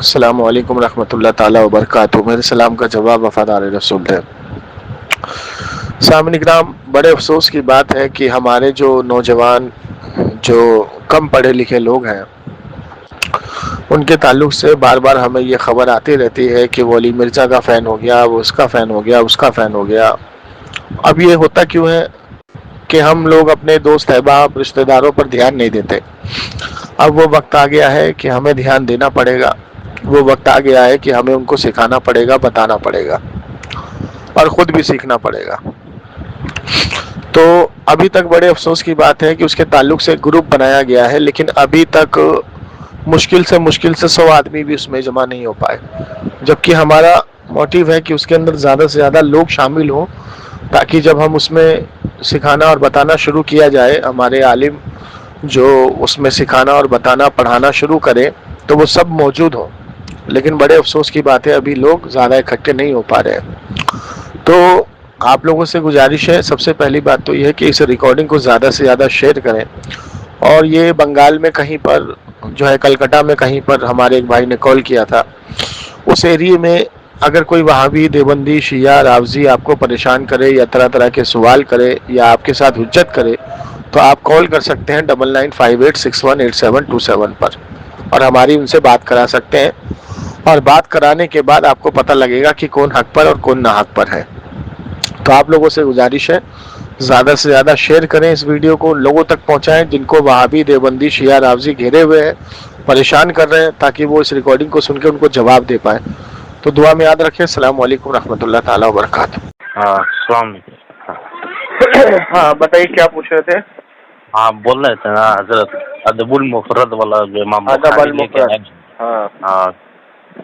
السلام علیکم ورحمۃ اللہ تعالیٰ وبرکاتہ۔ میرے سلام کا جواب وفادار رسول ہے۔ سامعین کرام، بڑے افسوس کی بات ہے کہ ہمارے جو نوجوان جو کم پڑھے لکھے لوگ ہیں ان کے تعلق سے بار بار ہمیں یہ خبر آتی رہتی ہے کہ وہ علی مرزا کا فین ہو گیا، وہ اس کا فین ہو گیا، اس کا فین ہو گیا۔ اب یہ ہوتا کیوں ہے کہ ہم لوگ اپنے دوست احباب رشتہ داروں پر دھیان نہیں دیتے۔ اب وہ وقت آ گیا ہے کہ ہمیں دھیان دینا پڑے گا، وہ وقت آ گیا ہے کہ ہمیں ان کو سکھانا پڑے گا، بتانا پڑے گا اور خود بھی سیکھنا پڑے گا۔ تو ابھی تک بڑے افسوس کی بات ہے کہ اس کے تعلق سے گروپ بنایا گیا ہے، لیکن ابھی تک مشکل سے 100 آدمی بھی اس میں جمع نہیں ہو پائے، جبکہ ہمارا موٹیو ہے کہ اس کے اندر زیادہ سے زیادہ لوگ شامل ہوں، تاکہ جب ہم اس میں سکھانا اور بتانا شروع کیا جائے، ہمارے عالم جو اس میں سکھانا اور بتانا پڑھانا شروع کرے تو وہ سب موجود ہوں۔ لیکن بڑے افسوس کی بات ہے ابھی لوگ زیادہ اکٹھے نہیں ہو پا رہے ہیں۔ تو آپ لوگوں سے گزارش ہے، سب سے پہلی بات تو یہ ہے کہ اس ریکارڈنگ کو زیادہ سے زیادہ شیئر کریں، اور یہ بنگال میں کہیں پر جو ہے کلکتہ میں کہیں پر ہمارے ایک بھائی نے کال کیا تھا، اس ایریے میں اگر کوئی وہابی دیوبندی شیعہ رافضی آپ کو پریشان کرے یا طرح طرح کے سوال کرے یا آپ کے ساتھ حجت کرے تو آپ کال کر سکتے ہیں 9958618727 پر، اور ہماری ان سے بات کرا سکتے ہیں، اور بات کرانے کے بعد آپ کو پتہ لگے گا کہ کون حق پر اور کون ناحق پر ہے۔ تو آپ لوگوں سے گزارش ہے زیادہ سے زیادہ شیئر کریں، اس ویڈیو کو لوگوں تک پہنچائیں جن کو وہابی دیوبندی شیعہ رافضی گھیرے ہوئے ہیں، پریشان کر رہے ہیں، تاکہ وہ اس ریکارڈنگ کو سن کے ان کو جواب دے پائیں۔ تو دعا میں یاد رکھیں۔ السلام علیکم رحمۃ اللہ تعالیٰ وبرکاتہ۔ ہاں السلام علیکم۔ ہاں بتائیے کیا پوچھ رہے تھے؟ ہاں بول رہے تھے نا حضرت ادب المفرد والا جو امام ادب بخاری لے کے المفرد، آئے۔ ہاں ہاں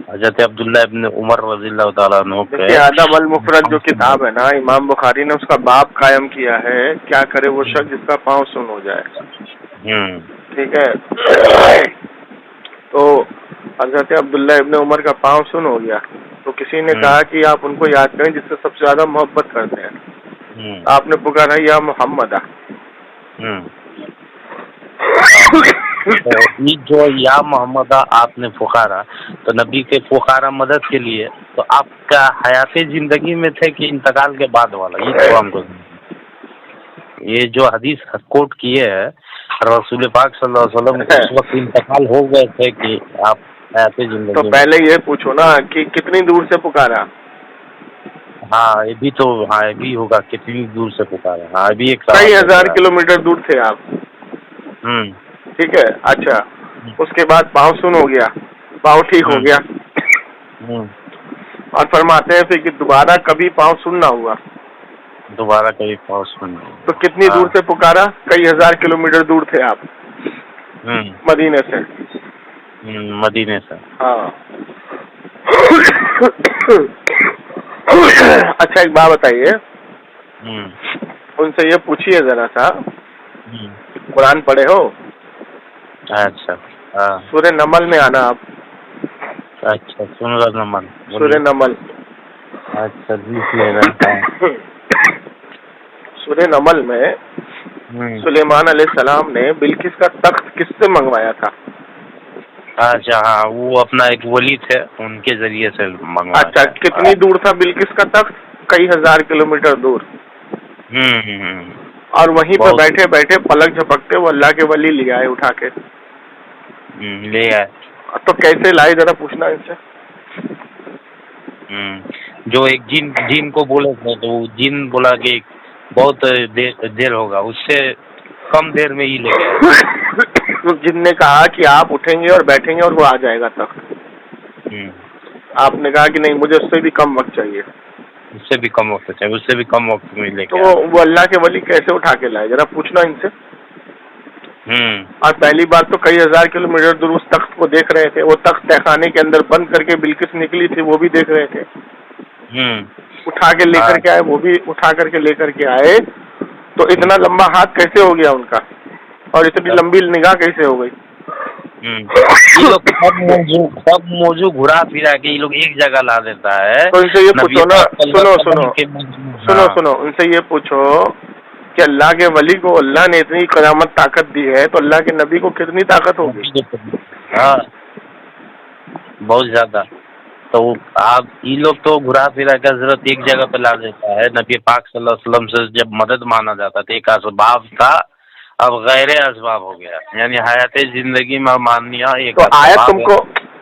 حضرت عبداللہ ابن عمر رضی اللہ تعالیٰ عنہ کے دیکھیے ادب المفرد جو کتاب ہے نا، امام بخاری نے اس کا باب قائم کیا ہے، کیا کرے وہ شخص جس کا پاؤں سن ہو جائے۔ ٹھیک ہے، تو حضرت عبداللہ ابن عمر کا پاؤں سن ہو گیا تو کسی نے کہا کہ آپ ان کو یاد کریں جس سے سب سے زیادہ محبت کرتے ہیں۔ آپ نے پکارا یا محمد۔ یہ جو یا محمد آپ نے پکارا تو نبی کے پکارا مدد کے لیے، تو آپ کا حیات زندگی میں تھے کہ انتقال کے بعد والا؟ یہ تو ہم کو یہ جو حدیث کوٹ کیے ہے رسول پاک صلی اللہ علیہ وسلم اس وقت انتقال ہو گئے تھے کہ آپ حیات زندگی تو میں؟ پہلے یہ پوچھو نا کہ کتنی دور سے پکارا۔ ہاں یہ بھی تو، ہاں یہ بھی ہوگا کتنی دور سے پکارا۔ ہاں بھی ایک کئی ہزار کلومیٹر دور تھے آپ۔ ٹھیک ہے، اچھا اس کے بعد پاؤں سن ہو گیا، پاؤں ٹھیک ہو گیا، اور فرماتے ہیں پھر کہ دوبارہ کبھی پاؤں سن نہ ہوا، دوبارہ کبھی پاؤں سن۔ تو کتنی دور سے پکارا؟ کئی ہزار کلومیٹر دور تھے آپ مدینے سے۔ مدینے سے، ہاں اچھا ایک بات بتائیے، ان سے یہ پوچھیے ذرا سا، قرآن پڑھے ہو؟ اچھا سورہ نمل میں آنا آپ۔ اچھا سن رہا نمل، سورہ نمل، اچھا دیکھ لے رہا۔ سورہ نمل میں سلیمان علیہ السلام نے بلقیس کا تخت کس سے منگوایا تھا؟ اچھا ہاں وہ اپنا ایک ولی تھے ان کے ذریعے سے منگوایا۔ اچھا کتنی دور تھا بلقیس کا تخت؟ کئی ہزار کلومیٹر دور۔ اور وہیں پہ بیٹھے بیٹھے پلک جھپکتے وہ اللہ کے ولی لے آئے اٹھا کے، لے آئے۔ تو کیسے لائے ذرا پوچھنا ان سے۔ جو ایک جن کو بولے تھے تو وہ جن بولا کہ بہت دیر ہوگا، اس سے کم دیر میں ہی لے گئے۔ جن نے کہا کہ آپ اٹھیں گے اور بیٹھیں گے اور وہ آ جائے گا تخت، آپ نے کہا کہ نہیں مجھے اس سے بھی کم وقت چاہیے، اس سے بھی کم وقت چاہیے، اس سے بھی کم وقت میں لے کے۔ تو وہ اللہ کے ولی کیسے اٹھا کے لائے ذرا پوچھنا ان سے۔ اور پہلی بات تو کئی ہزار کلومیٹر دور اس تخت کو دیکھ رہے تھے، وہ تخت تہ خانے کے اندر بند کر کے بلقیس نکلی تھی وہ بھی دیکھ رہے تھے، اٹھا کے لے کر کے آئے، وہ بھی اٹھا کر کے لے کر کے آئے، تو اتنا لمبا ہاتھ کیسے ہو گیا ان کا، اور اتنی لمبی نگاہ کیسے ہو گئی؟ یہ لوگ سب موضوع گھرا پھرا کے یہ لوگ ایک جگہ لا دیتا ہے۔ تو ان سے یہ پوچھو نا، سنو ان سے یہ پوچھو کہ اللہ کے ولی کو اللہ نے اتنی قیامت طاقت دی ہے تو اللہ کے نبی کو کتنی طاقت ہوگی؟ بہت زیادہ. تو آپ یہ لوگ تو گھرا پھرا کر ضرورت ایک جگہ پہ لا دیتا ہے. نبی پاک صلی اللہ علیہ وسلم سے جب مدد مانا جاتا تھا ایک اسباب تھا، اب غیر اسباب ہو گیا. یعنی حیات زندگی میں ماننیا ایک تو اسباب ہے.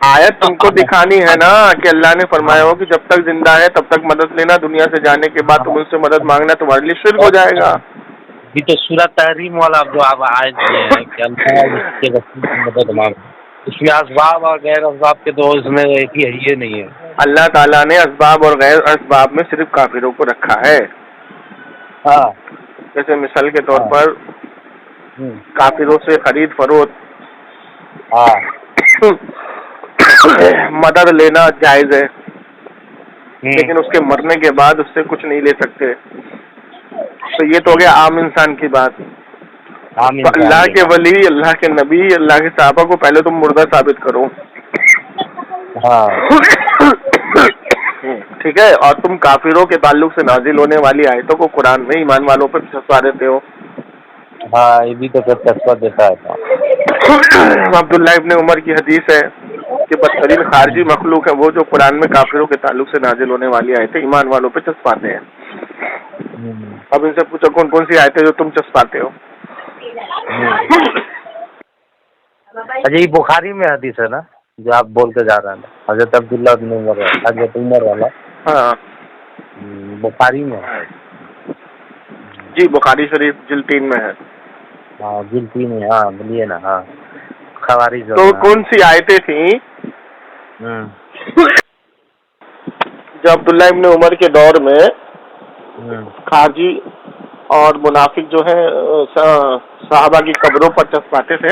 آیت تم کو دکھانی ہے نا کہ اللہ نے فرمایا ہو کہ جب تک زندہ ہے تب تک مدد لینا، دنیا سے جانے کے بعد تم ان سے مدد مانگنا تمہارے لیے شرک ہو جائے گا. یہ تو سورۃ تحریم والا جو آپ آیت دیے ہیں کہ اللہ اس کے رسول کی مدد مانگ، اس میں اسباب اور غیر اسباب کے تو اس میں یہ نہیں ہے. اللہ تعالیٰ نے اسباب اور غیر اسباب میں صرف کافروں کو رکھا ہے. ہاں، جیسے مثال کے طور پر کافروں سے خرید فروخت، مدد لینا جائز ہے، لیکن اس کے مرنے کے بعد اس سے کچھ نہیں لے سکتے. تو یہ تو ہو گیا عام انسان کی بات. تو اللہ کے ولی، اللہ کے نبی، اللہ کے صحابہ کو پہلے تم مردہ ثابت کرو. ٹھیک ہے. اور تم کافروں کے تعلق سے نازل ہونے والی آیتوں کو قرآن میں ایمان والوں پر چسپا دیتے ہو. ہاں، یہ بھی تو چسپا دیتا ہے. عبداللہ ابن عمر کی حدیث ہے کہ بدترین خارجی مخلوق ہے وہ جو قرآن میں کافروں کے تعلق سے نازل ہونے والی آیتیں ایمان والوں پہ چسپاتے ہیں. اب ان سے پوچھو کون کون سی آیتیں جو تم چسپاتے ہو. اچھا، یہ بخاری میں حدیث ہے نا جو آپ بول کے جا رہے ہیں، حضرت عبداللہ بن عمر، حضرت عمر والا. ہاں، بخاری میں جی بخاری شریف جلد 3 میں ہے. ہاں، جلد 3 میں. ہاں بولیے نا. ہاں، خوارج. تو کون سی آیتیں تھیں جو عبداللہ ابن عمر کے دور میں خارجی اور منافق جو ہیں صحابہ کی قبروں پر چسپاتے تھے؟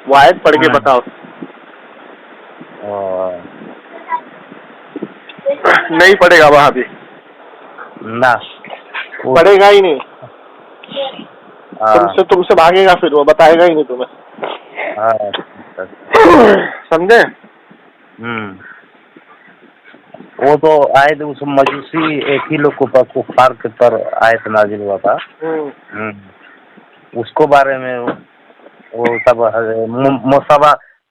وہ آیت پڑھ کے بتاؤ. نہیں پڑے گا وہاں بھی نہ، پڑے گا ہی نہیں. تم سے بھاگے گا، پھر وہ بتائے گا ہی نہیں تمہیں. سمجھے؟ وہ تو آیت اس مجوسی ایک ہی لوگ کو کفار کے پر آیت نازل ہوا تھا. اس کو بارے میں وہ سب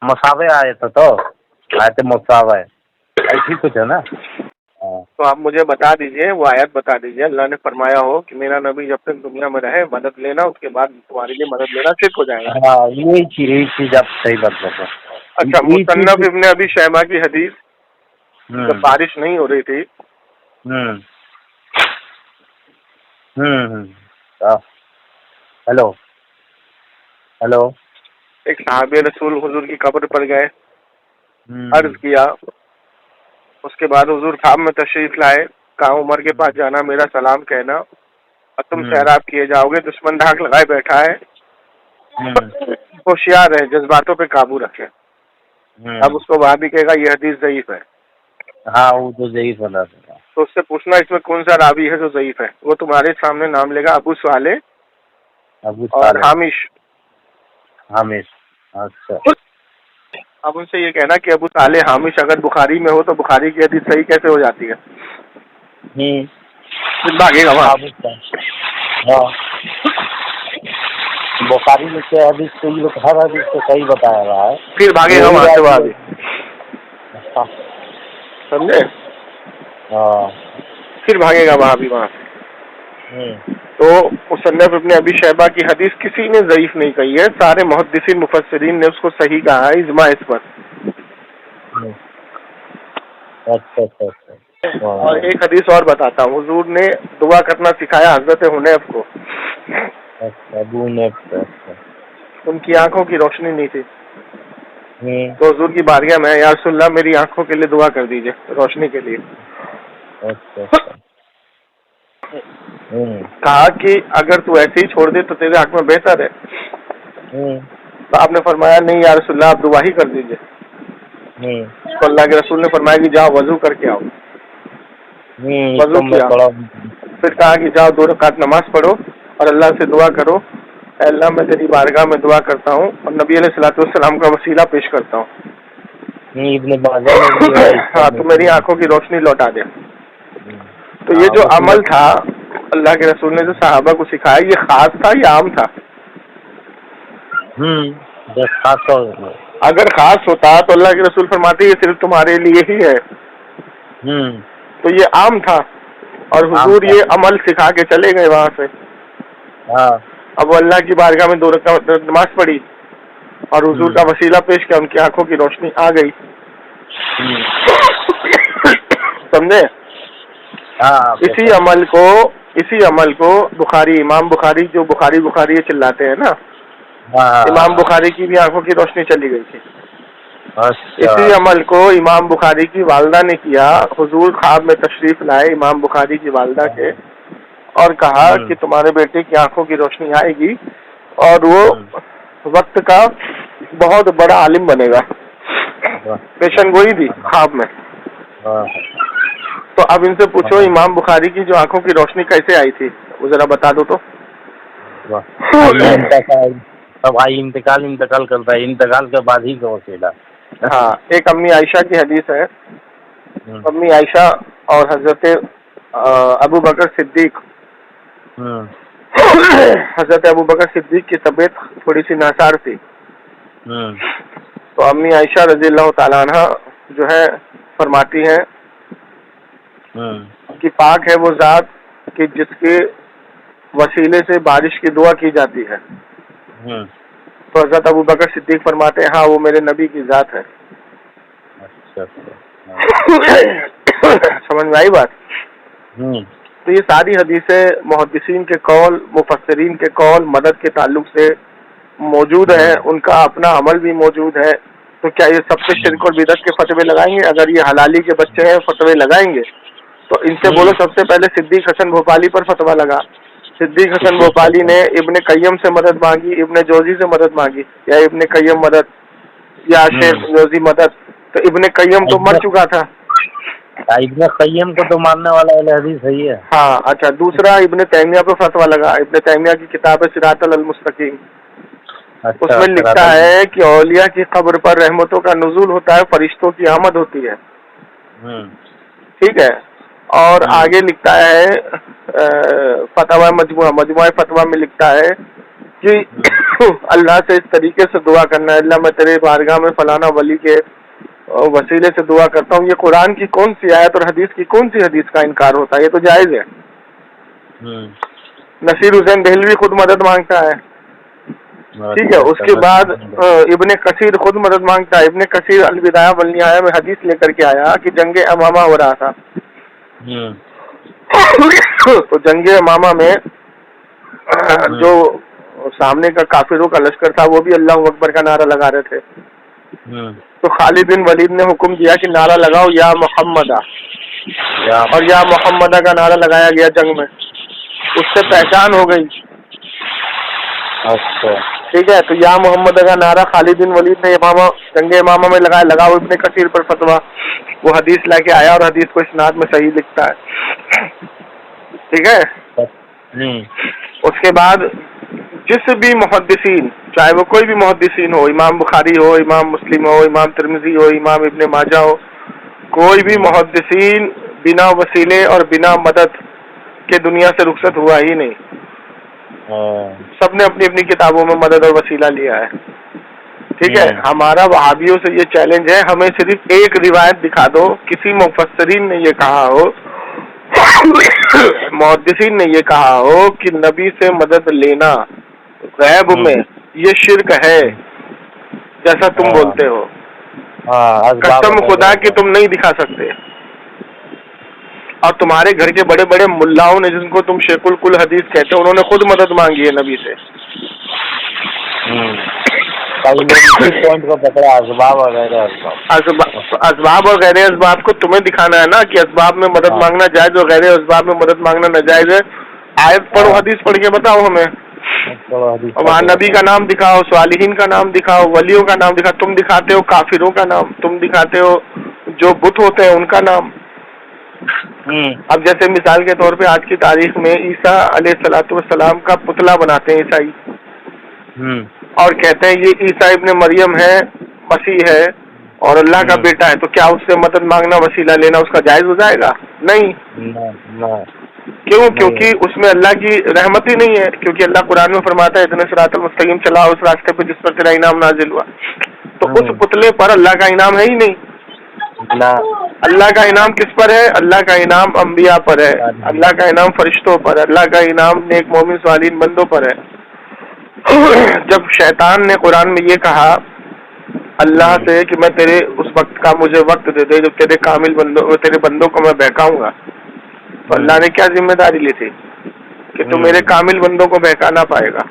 مساوے آئے تھے، تو آیت مساوے ایسی کچھ ہے نا. تو آپ مجھے بتا دیجئے، وہ آیت بتا دیجئے. اللہ نے فرمایا ہو کہ میرا نبی جب تک دنیا میں رہے مدد لینا، اس کے بعد تمہارے لیے مدد لینا شرک ہو جائے گا. ہاں، یہی چیز آپ صحیح بات کرتے ہیں. اچھا، مصنف ابن ابی شیبہ کی حدیث جب بارش نہیں ہو رہی تھی. ہیلو. ایک صحابی رسول حضور کی قبر پر گئے، عرض کیا. اس کے بعد حضور خواب میں تشریف لائے، کہا عمر کے پاس جانا، میرا سلام کہنا، اور تم سیراب کیے جاؤ گے. دشمن ڈھاک لگائے بیٹھا ہے، ہوشیار ہے، جذباتوں پہ قابو رکھے. اب اس کو وہاں بھی کہے گا یہ حدیث ضعیف ہے. ہاں، وہ تو ضعیف بنا تھا. تو اس سے پوچھنا اس میں کون سا راوی ہے جو ضعیف ہے. وہ تمہارے سامنے نام لے گا، ابو صالح اور حامش. اچھا. اب ان سے یہ کہنا کہ ابو صالح حامش اگر بخاری میں ہو تو بخاری کی حدیث صحیح کیسے ہو جاتی ہے؟ بھاگے گا وہاں. ہاں، بخاری میں کیا حدیث تو یہ ہر حدیث کو صحیح بتایا رہا ہے. پھر بھاگے گا وہاں سے. وہاں بھی سمجھے؟ ہاں، پھر بھاگے گا وہاں بھی وہاں سے. تو مصنف ابن ابی شیبہ کی حدیث کسی نے ضعیف نہیں کہی ہے، سارے محدثین مفسرین نے اس کو صحیح کہا ہے، اجماع اس پر. اور ایک حدیث اور بتاتا ہوں. حضور نے دعا کرنا سکھایا حضرت حنیف کو. ان کی آنکھوں کی روشنی نہیں تھی، تو حضور کی بارگاہ میں یا رسول اللہ میری آنکھوں کے لیے دعا کر دیجئے، روشنی کے لیے. کہا کہ اگر تو ایسے ہی چھوڑ دے تو تیرے حق میں بہتر ہے. تو آپ نے فرمایا نہیں یا رسول اللہ آپ دعا ہی کر دیجئے. تو اللہ کے رسول نے فرمایا کہ جاؤ وضو کر کے آؤ. وضو کیا، پھر کہا کہ جاؤ 2 رکعت نماز پڑھو اور اللہ سے دعا کرو، اے اللہ میں تیری بارگاہ میں دعا کرتا ہوں اور نبی علیہ الصلوۃ والسلام کا وسیلہ پیش کرتا ہوں. ہاں، تو میری آنکھوں کی روشنی لوٹا دے. تو یہ جو عمل تھا اللہ کے رسول نے جو صحابہ کو سکھایا، یہ خاص تھا یا عام تھا؟ اگر خاص ہوتا تو اللہ کے رسول فرماتے یہ صرف تمہارے لیے ہی ہے، تو یہ عام تھا، اور حضور یہ عمل سکھا کے چلے گئے وہاں سے۔ اب وہ اللہ کی بارگاہ میں 2 رکعت نماز پڑھی اور حضور کا وسیلہ پیش کیا، ان کی آنکھوں کی روشنی آ گئی، سمجھے؟ اسی عمل کو بخاری، امام بخاری جو بخاری چلاتے ہیں نا، امام بخاری کی بھی آنکھوں کی روشنی چلی گئی تھی۔ اسی عمل کو امام بخاری کی والدہ نے کیا، حضور خواب میں تشریف لائے امام بخاری کی والدہ کے اور کہا کہ تمہارے بیٹے کی آنکھوں کی روشنی آئے گی اور وہ وقت کا بہت بڑا عالم بنے گا، پیشن گوئی دی خواب میں۔ تو اب ان سے پوچھو امام بخاری کی جو آنکھوں کی روشنی کیسے آئی تھی، وہ ذرا بتا دو تو۔ انتقال کرتا ہے، انتقال کے بعد ہی کا وسیلہ۔ ہاں، ایک امی عائشہ کی حدیث ہے، امی عائشہ اور حضرت ابو بکر صدیق، حضرت ابو بکر صدیق کی طبیعت تھوڑی سی ناسار تھی، تو امی عائشہ رضی اللہ تعالیٰ عنہ جو ہے فرماتی ہیں کہ پاک ہے وہ ذات کہ جس کے وسیلے سے بارش کی دعا کی جاتی ہے۔ تو حضرت ابو بکر صدیق فرماتے ہیں ہاں وہ میرے نبی کی ذات ہے۔ سمجھ میں آئی بات؟ تو یہ ساری حدیثیں محدثین کے قول، مفسرین کے قول مدد کے تعلق سے موجود ہیں، ان کا اپنا عمل بھی موجود ہے۔ تو کیا یہ سب سے شرک اور بدعت کے فتوے لگائیں گے؟ اگر یہ حلالی کے بچے ہیں فتوے لگائیں گے تو ان سے بولو سب سے پہلے صدیق حسن بھوپالی پر فتویٰ لگا۔ صدیق حسن بھوپالی نے ابن قیم سے مدد مانگی، ابن جوزی سے مدد مانگی، یا ابن قیم مدد یا شیخ جوزی مدد، تو ابن قیم تو مر چکا تھا، ابن قیم کو تو ماننے والا اہل حدیث صحیح ہے۔ ہاں اچھا، دوسرا ابن تیمیہ پہ فتویٰ لگا، ابن تیمیہ کی کتاب ہے صراط المستقیم، اس میں لکھتا ہے کہ اولیاء کی قبر پر رحمتوں کا نزول ہوتا ہے، فرشتوں کی آمد ہوتی ہے، ٹھیک ہے۔ اور آگے لکھتا ہے فتویٰ مجموعہ فتویٰ میں لکھتا ہے کہ اللہ سے اس طریقے سے دعا کرنا ہے، اللہ میں تیرے بارگاہ میں فلانا ولی کے وسیلے سے دعا کرتا ہوں۔ یہ قرآن کی کون سی آیت اور حدیث کی کون سی حدیث کا انکار ہوتا ہے؟ یہ تو جائز ہے۔ نصیر حسین دہلوی خود مدد مانگتا ہے، ٹھیک ہے۔ اس کے بعد ابن کثیر خود مدد مانگتا ہے، ابن کثیر البدایہ والنہایہ میں حدیث لے کر کے آیا کہ جنگ امامہ ہو رہا تھا، تو جنگ امامہ میں جو سامنے کا کافروں کا لشکر تھا وہ بھی اللہ اکبر کا نعرہ لگا رہے تھے، تو خالد بن ولید نے حکم دیا کہ نعرہ لگاؤ یا محمدہ، اور یا محمدہ کا نعرہ لگایا گیا جنگ میں، اس سے پہچان ہو گئی، ٹھیک ہے۔ تو یا محمدہ کا نعرہ خالد بن ولید نے جنگ امامہ میں لگایا، لگاؤ ابن کثیر پر فتویٰ، وہ حدیث لے کے آیا اور حدیث کو اسناد میں صحیح لکھتا ہے، ٹھیک ہے۔ اس کے بعد جس بھی محدثین، چاہے وہ کوئی بھی محدثین ہو، امام بخاری ہو، امام مسلم ہو، امام ترمذی ہو، امام ابن ماجہ ہو، کوئی بھی محدثین بنا وسیلے اور بنا مدد کے دنیا سے رخصت ہوا ہی نہیں، سب نے اپنی اپنی کتابوں میں مدد اور وسیلہ لیا ہے، ٹھیک ہے۔ ہمارا وہابیوں سے یہ چیلنج ہے، ہمیں صرف ایک روایت دکھا دو کسی مفسرین نے یہ کہا ہو، محدثین نے یہ کہا ہو کہ نبی سے مدد لینا غیب میں یہ شرک ہے، جیسا تم بولتے ہو، قسم خدا کہ تم نہیں دکھا سکتے، اور تمہارے گھر کے بڑے بڑے ملاؤں نے جن کو تم شیخ الکل حدیث کہتے ہو، انہوں نے خود مدد مانگی ہے نبی سے۔ اسباب اور غیر اسباب کو تمہیں دکھانا ہے نا کہ اسباب میں مدد مانگنا جائز اور غیر اسباب میں مدد مانگنا ناجائز ہے۔ آیت پڑھو، حدیث پڑھ کے بتاؤ ہمیں، وہاں نبی کا نام دکھاؤ، صالحین کا نام دکھاؤ، ولیوں کا نام دکھاؤ، تم دکھاتے ہو کافروں کا نام، تم دکھاتے ہو جو بت ہوتے ہیں ان کا نام۔ اب جیسے مثال کے طور پہ آج کی تاریخ میں عیسیٰ علیہ الصلوۃ والسلام کا پتلا بناتے ہیں عیسائی، اور کہتے ہیں یہ عیسیٰ ابن مریم ہے، مسیح ہے اور اللہ کا بیٹا ہے، تو کیا اس سے مدد مانگنا، وسیلہ لینا اس کا جائز ہو جائے گا؟ نہیں۔ کیوں؟ کیونکہ اس میں اللہ کی رحمت ہی نہیں ہے، کیونکہ اللہ قرآن میں فرماتا ہے اتنے صراط المستقیم چلاؤ اس راستے پہ جس پر تیرا انعام نازل ہوا۔ تو اس پتلے پر اللہ کا انعام ہے ہی نہیں. اللہ کا انعام کس پر ہے؟ اللہ کا انعام انبیاء پر ہے، اللہ کا انعام فرشتوں پر ہے، اللہ کا انعام نیک مومن صالحین بندوں پر ہے. جب شیطان نے قرآن میں یہ کہا اللہ سے کہ میں تیرے اس وقت کا مجھے وقت دے دے جب تیرے بندوں کو میں بہکاؤں گا، تو اللہ نے کیا ذمہ داری لی تھی کہ تو میرے کامل بندوں کو بہکا نہ پائے گا.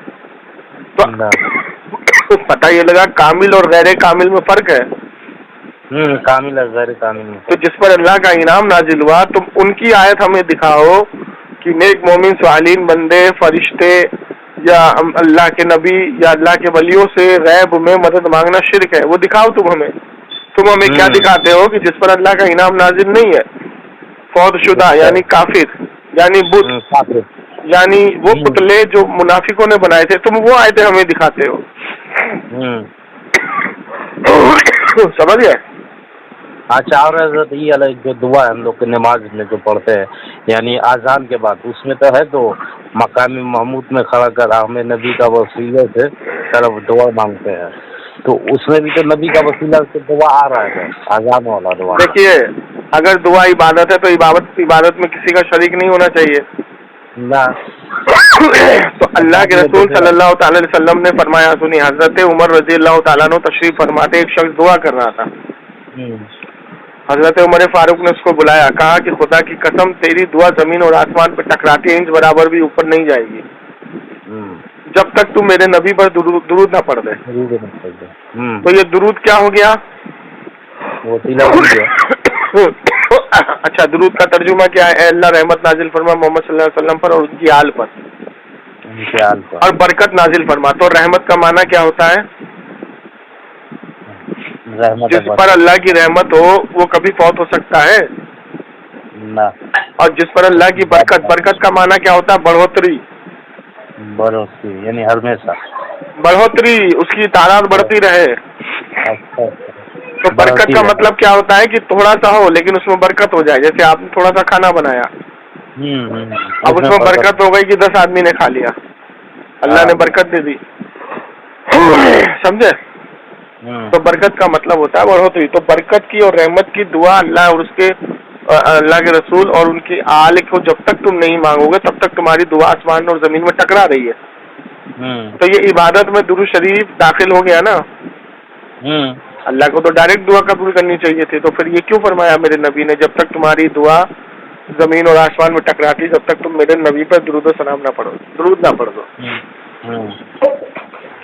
تو پتہ یہ لگا کامل اور غیر کامل میں فرق ہے. کامل اور غیر کامل میں تو جس پر اللہ کا انعام نازل ہوا تم ان کی آیت ہمیں دکھاؤ کہ نیک مومن صالحین بندے فرشتے یا اللہ کے نبی یا اللہ کے ولیوں سے غیب میں مدد مانگنا شرک ہے، وہ دکھاؤ تم ہمیں. تم ہمیں کیا دکھاتے ہو کہ جس پر اللہ کا انعام نازل نہیں ہے، فوت شدہ یعنی کافر یعنی بت یعنی وہ پتلے جو منافقوں نے بنائے تھے، تم وہ آیتیں ہمیں دکھاتے ہو. سمجھ گئے؟ اچھا. اور حضرت یہ علیہ جو دعا ہے ہم لوگ کی نماز میں جو پڑھتے ہیں یعنی اذان کے بعد، اس میں تو ہے تو مقام محمود میں کھڑا کر ہمیں نبی کا وسیلہ سے طرف دعا مانگتے ہیں، تو اس میں بھی تو نبی کا وسیلہ سے دعا آ رہا ہے اذان والا دعا. دیکھیے اگر دعا عبادت ہے تو عبادت میں کسی کا شریک نہیں ہونا چاہیے نہ. تو اللہ کے رسول صلی اللہ تعالی علیہ وسلم نے فرمایا، سنی حضرت عمر رضی اللہ تعالیٰ عنہ تشریف فرماتے، ایک شخص دعا کر رہا تھا. حضرت عمر فاروق نے اس کو بلایا، کہا کہ خدا کی قسم تیری دعا زمین اور آسمان پہ ٹکراتی انچ برابر بھی اوپر نہیں جائے گی جب تک تو میرے نبی پر درود نہ پڑھ دے. تو یہ درود کیا ہو گیا؟ اچھا درود کا ترجمہ کیا ہے؟ اے اللہ رحمت نازل فرما محمد صلی اللہ علیہ وسلم پر اور ان کی آل پر اور برکت نازل فرما. تو رحمت کا معنی کیا ہوتا ہے؟ جس پر اللہ کی رحمت ہو وہ کبھی فوت ہو سکتا ہے نہ. اور جس پر اللہ کی برکت کا معنی کیا ہوتا ہے؟ بڑھوتری یعنی ہمیشہ بڑھوتری، اس کی تعداد بڑھتی رہے. تو برکت کا مطلب کیا ہوتا ہے کہ تھوڑا سا ہو لیکن اس میں برکت ہو جائے. جیسے آپ نے تھوڑا سا کھانا بنایا، اب اس میں برکت ہو گئی کہ 10 آدمی نے کھا لیا، اللہ نے برکت دے دی. سمجھے؟ تو برکت کا مطلب ہوتا ہے بڑھوتری. تو برکت کی اور رحمت کی دعا اللہ اور اس کے اللہ کے رسول اور ان کی آل کو جب تک تم نہیں مانگو گے تب تک تمہاری دعا آسمان اور زمین میں ٹکرا رہی ہے. تو یہ عبادت میں درود شریف داخل ہو گیا نا. اللہ کو تو ڈائریکٹ دعا قبول کرنی چاہیے تھی، تو پھر یہ کیوں فرمایا میرے نبی نے جب تک تمہاری دعا زمین اور آسمان میں ٹکراتی جب تک تم میرے نبی پر درود و سلام نہ پڑھو، درود نہ پڑھ دو.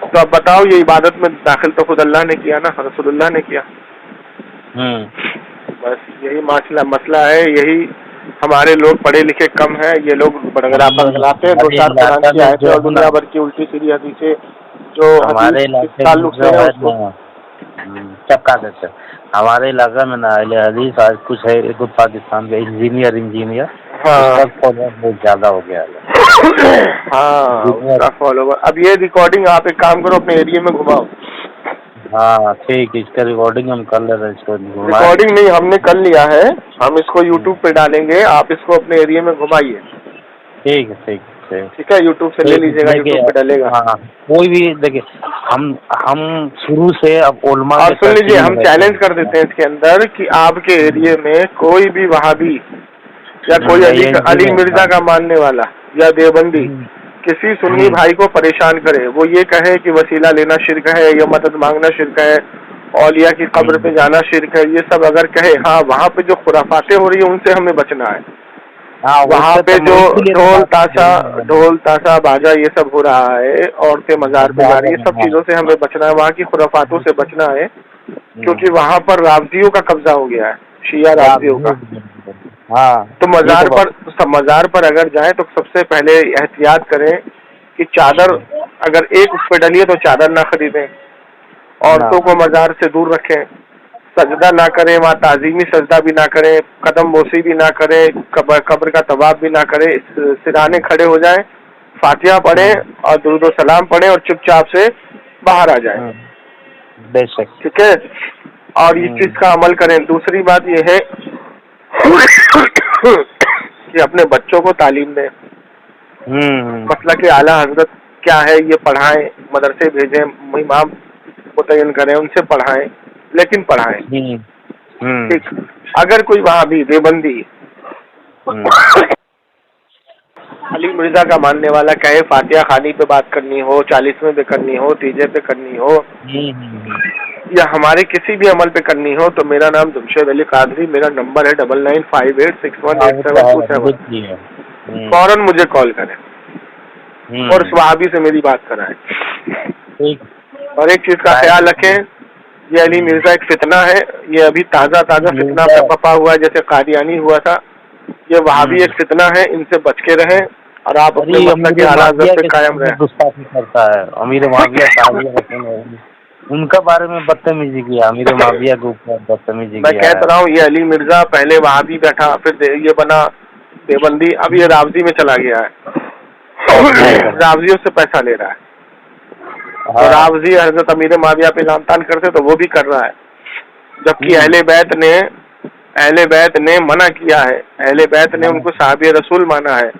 تو اب بتاؤ یہ عبادت میں داخل تو خود اللہ نے کیا نا، رسول اللہ نے کیا. بس یہی مسئلہ ہے. یہی ہمارے لوگ پڑھے لکھے کم ہیں، یہ لوگ بڑگڑا پگلاتے ہیں 2-4 قرآن کی آیتیں اور دنیا بھر کی الٹی سیدھی حدیثیں جو تعلق سے ہے اس کو چپکا دیتے. ہمارے علاقہ میں نا اہل حدیث آج کچھ ہے پاکستان کے انجینئر بہت زیادہ ہو گیا ہے. ہاں فالوور. اب یہ ریکارڈنگ آپ ایک کام کرو اپنے ایریے میں گھماؤ. ہاں ٹھیک ہے، اس کا ریکارڈنگ ہم کر لے رہے ہیں. ریکارڈنگ نہیں ہم نے کر لیا ہے، ہم اس کو یوٹیوب پہ ڈالیں گے، آپ اس کو اپنے ایریے میں گھمائیے. ٹھیک ہے ٹھیک ہے، یوٹیوب سے لے لیجیے گا، یوٹیوب پہ ڈالے گا. ہاں کوئی بھی دیکھیے ہم شروع سے اب علماء اور سن لیجیے ہم چیلنج کر دیتے ہیں اس کے اندر کہ آپ کے ایریے میں کوئی بھی وہابی یا کوئی علی مرزا کا ماننے والا یا دیوبندی کسی سنی بھائی کو پریشان کرے، وہ یہ کہے کہ وسیلہ لینا شرک ہے یا مدد مانگنا شرک ہے، اولیاء کی قبر پہ جانا شرک ہے، یہ سب اگر کہے، ہاں وہاں پہ جو خرافاتیں ہو رہی ہیں ان سے ہمیں بچنا ہے. وہاں پہ جو ڈھول تاشا باجا یہ سب ہو رہا ہے، عورتیں مزار پہ جا رہی ہیں، سب چیزوں سے ہمیں بچنا ہے، وہاں کی خرافاتوں سے بچنا ہے، کیونکہ وہاں پر رافضیوں کا قبضہ ہو گیا ہے، شیعہ رافضیوں کا. تو مزار پر اگر جائیں تو سب سے پہلے احتیاط کریں کہ چادر اگر ایک اس پہ ڈلی ہے تو چادر نہ خریدیں، عورتوں کو مزار سے دور رکھیں، سجدہ نہ کریں، وہاں تعظیمی سجدہ بھی نہ کریں، قدم بوسی بھی نہ کریں، قبر کا طواف بھی نہ کریں، سرانے کھڑے ہو جائیں، فاتحہ پڑھیں اور درود و سلام پڑھیں اور چپ چاپ سے باہر آ جائیں. بے شک ٹھیک ہے، اور اس چیز کا عمل کریں. دوسری بات یہ ہے کہ اپنے بچوں کو تعلیم دیں، مسئلہ کہ اعلیٰ حضرت کیا ہے یہ پڑھائیں، مدرسے بھیجیں، امام متعین کریں, ان سے پڑھائیں, لیکن پڑھائیں. ٹھیک. اگر کوئی وہابی دیوبندی علی مرزا کا ماننے والا کہے فاتحہ خوانی پہ بات کرنی ہو, 40ویں پہ کرنی ہو, تیجے پہ کرنی ہو, یا ہمارے کسی بھی عمل پہ کرنی ہو, تو میرا نام جمشید علی قادری, میرا نمبر ہے 9958618727. فوراً مجھے کال کریں اور اس وہابی سے میری بات کرائیں. اور ایک چیز کا خیال رکھیں, یہ علی مرزا ایک فتنہ ہے, یہ ابھی تازہ فتنہ پپا ہوا ہے جیسے قادیانی ہوا تھا. یہ وہابی ایک فتنہ ہے, ان سے بچ کے رہیں اور آپ اپنے مسلک کے حالات پہ قائم رہیں. گستاخی کرتا ہے امیر معاویہ, ان کا بارے میں بدتمیزی کیا, امیر معاویہ کے اوپر بدتمیزی کیا. میں کہتا رہا ہوں یہ علی مرزا پہلے وہابی بیٹھا, پھر یہ بنا دیوبندی, اب یہ راوزی میں چلا گیا ہے, راوزیوں سے پیسہ لے رہا ہے. تو راوزی حضرت امیر معاویہ پہ لعن طعن کرتے تو وہ بھی کر رہا ہے, جبکہ اہل بیت نے منع کیا ہے, اہل بیت نے ان کو صحابی رسول مانا ہے.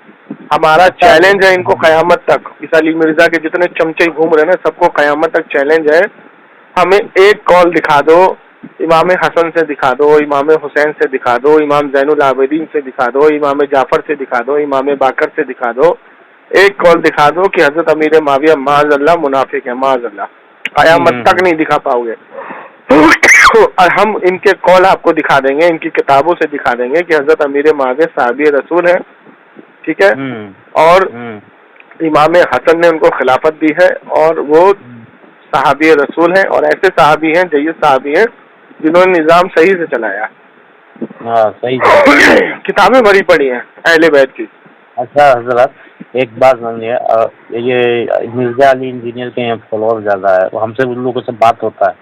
ہمارا چیلنج ہے ان کو قیامت تک, اس علی مرزا کے جتنے چمچے گھوم رہے ہیں نا سب کو قیامت تک چیلنج ہے, ہمیں ایک کال دکھا دو, امام حسن سے دکھا دو, امام حسین سے دکھا دو, امام زین العابدین سے دکھا دو, امام جعفر سے دکھا دو, امام باقر سے دکھا دو, ایک کال دکھا دو کہ حضرت امیر معاویہ معاذ اللہ منافق ہے, معاذ اللہ. قیامت تک نہیں دکھا پاؤ گے. اور ہم ان کے کال آپ کو دکھا دیں گے, ان کی کتابوں سے دکھا دیں گے کہ حضرت امیر معاویہ صحابی رسول ہے, ٹھیک ہے, اور امام حسن نے ان کو خلافت دی ہے, اور وہ صحابی رسول ہیں, اور ایسے صحابی ہیں, جید صحابی ہیں جنہوں نے نظام صحیح سے چلایا. کتابیں بڑی پڑی ہیں اہل بیت کی. اچھا حضرت ایک بات سمجھیے, یہ مرزا علی انجینئر کے یہاں فالوور زیادہ ہے, ہم سے ان لوگوں سے بات ہوتا ہے,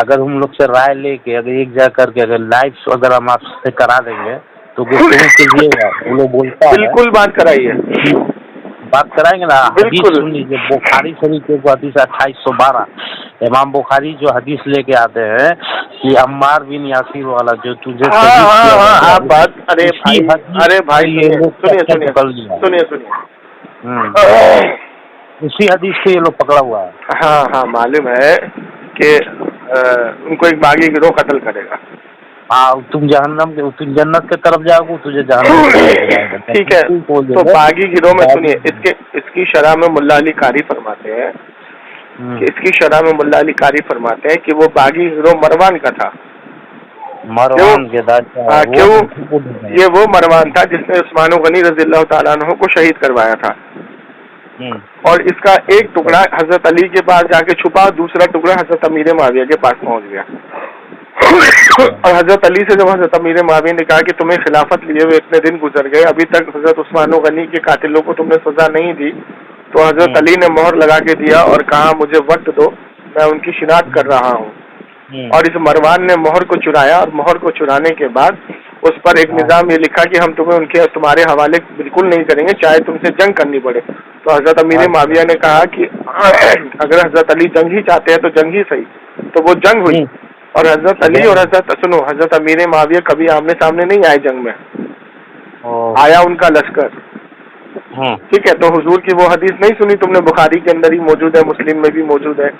اگر ہم لوگ سے رائے لے کے اگر ایک جا کر کے اگر لائف اگر ہم آپ سے کرا دیں گے تو کیجیے گا, وہ لوگ بولتا ہے بالکل بات کرائیے, بات کرائیں گے نا. حدیث بالکل سن لیجیے, بخاری شریف کو حدیث 2812, امام بخاری جو حدیث لے کے آتے ہیں کہ عمار بن یاسر والا جو تجھے آپ بات, ارے بھائی سنیے اسی حدیث کو یہ لوگ پکڑا ہوا ہے. ہاں معلوم ہے کہ ان کو ایک باغی گروہ قتل کرے گا. تم جنت کی طرف جاؤ گے, تجھے جہنم. ٹھیک ہے, تو باغی گروہ میں سنیے, اس کی شرح میں ملا علی قاری فرماتے ہیں کہ اس کی شرح میں ملا علی قاری فرماتے ہیں کہ وہ باغی گروہ مروان کا تھا. مروان کے یہ وہ مروان تھا جس نے عثمان غنی رضی اللہ تعالیٰ عنہ کو شہید کروایا تھا, اور اس کا ایک ٹکڑا حضرت علی کے پاس جا کے چھپا, دوسرا ٹکڑا حضرت امیر معاویہ کے پاس پہنچ گیا. اور حضرت علی سے جب حضرت امیر معاویہ نے کہا کہ تمہیں خلافت لیے ہوئے اتنے دن گزر گئے, ابھی تک حضرت عثمان غنی کے قاتلوں کو تم نے سزا نہیں دی, تو حضرت علی نے مہر لگا کے دیا اور کہا مجھے وقت دو, میں ان کی شناخت کر رہا ہوں. اور اس مروان نے مہر کو چرایا, اور مہر کو چرانے کے بعد اس پر ایک نظام یہ لکھا کہ ہم تمہارے حوالے بالکل نہیں کریں گے چاہے تم سے جنگ کرنی پڑے. تو حضرت امیر معاویہ نے کہا کہ اگر حضرت علی جنگ ہی چاہتے ہیں تو جنگ ہی صحیح. تو وہ جنگ ہوئی, اور حضرت علی اور حضرت امیر معاویہ کبھی آمنے سامنے نہیں آئے جنگ میں, آیا ان کا لشکر. ٹھیک ہے, تو حضور کی وہ حدیث نہیں سنی تم نے, بخاری کے اندر ہی موجود ہے, مسلم میں بھی موجود ہے,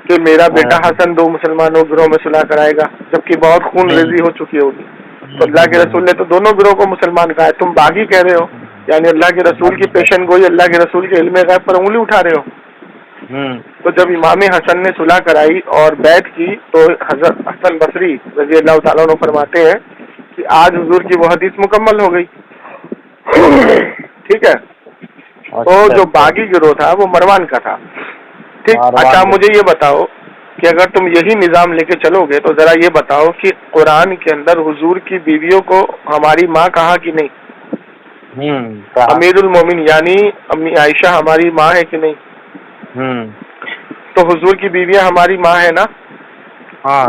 کہ میرا بیٹا حسن 2 مسلمانوں گروہ میں صلح کرائے گا, جبکہ بہت خون ریزی ہو چکی ہوگی. تو اللہ کے رسول نے تو دونوں گروہ کو مسلمان کہا ہے, تم باغی کہہ رہے ہو, یعنی اللہ کے رسول کی پیشن گوئی, اللہ کے رسول کے علم غیب پر انگلی اٹھا رہے ہو. تو جب امام حسن نے صلح کرائی اور بیعت کی, تو حضرت حسن بصری رضی اللہ تعالیٰ عنہ فرماتے ہیں کہ آج حضور کی وہ حدیث مکمل ہو گئی. ٹھیک ہے, تو جو باغی گروہ تھا وہ مروان کا تھا. ٹھیک, اچھا مجھے یہ بتاؤ کہ اگر تم یہی نظام لے کے چلو گے تو ذرا یہ بتاؤ کہ قرآن کے اندر حضور کی بیویوں کو ہماری ماں کہا کہ نہیں؟ امیر المومن یعنی امی عائشہ ہماری ماں ہے کہ نہیں؟ تو حضور کی بیویاں ہماری ماں ہے نا.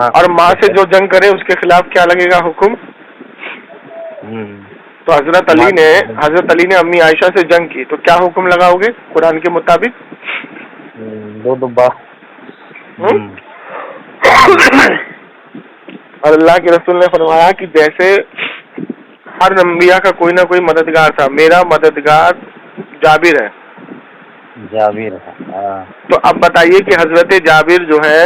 اور ماں سے جو جنگ کرے اس کے خلاف کیا لگے گا حکم؟ تو حضرت علی نے امی عائشہ سے جنگ کی, تو کیا حکم لگاؤ گے قرآن کے مطابق؟ اور اللہ کے رسول نے فرمایا کہ جیسے ہر انبیاء کا کوئی نہ کوئی مددگار تھا, میرا مددگار جابر ہے. تو اب بتائیے کہ حضرت جابر جو ہے